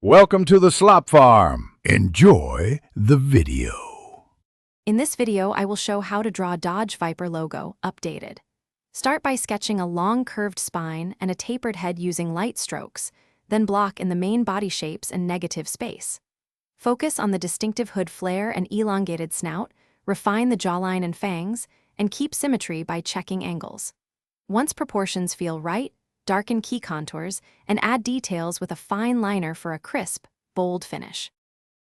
Welcome to the Slop Farm. Enjoy the video. In this video, I will show how to draw Dodge Viper logo, updated. Start by sketching a long curved spine and a tapered head using light strokes, then block in the main body shapes and negative space. Focus on the distinctive hood flare and elongated snout, refine the jawline and fangs, and keep symmetry by checking angles. Once proportions feel right, darken key contours, and add details with a fine liner for a crisp, bold finish.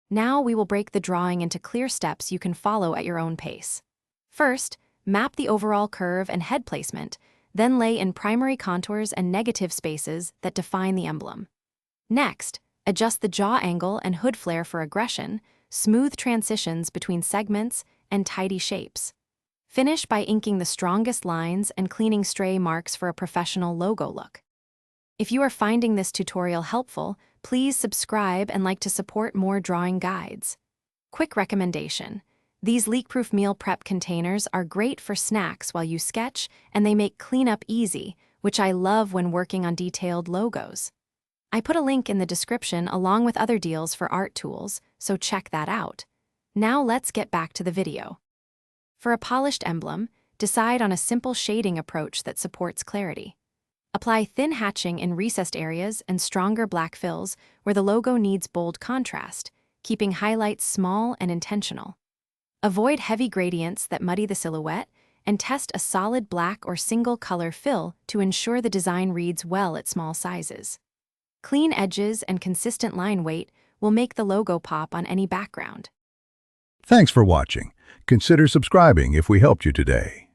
Now we will break the drawing into clear steps you can follow at your own pace. First, map the overall curve and head placement, then lay in primary contours and negative spaces that define the emblem. Next, adjust the jaw angle and hood flare for aggression, smooth transitions between segments, and tidy shapes. Finish by inking the strongest lines and cleaning stray marks for a professional logo look. If you are finding this tutorial helpful, please subscribe and like to support more drawing guides. Quick recommendation: these leak-proof meal prep containers are great for snacks while you sketch, and they make cleanup easy, which I love when working on detailed logos. I put a link in the description along with other deals for art tools, so check that out. Now let's get back to the video. For a polished emblem, decide on a simple shading approach that supports clarity. Apply thin hatching in recessed areas and stronger black fills where the logo needs bold contrast, keeping highlights small and intentional. Avoid heavy gradients that muddy the silhouette, and test a solid black or single-color fill to ensure the design reads well at small sizes. Clean edges and consistent line weight will make the logo pop on any background. Thanks for watching. Consider subscribing if we helped you today.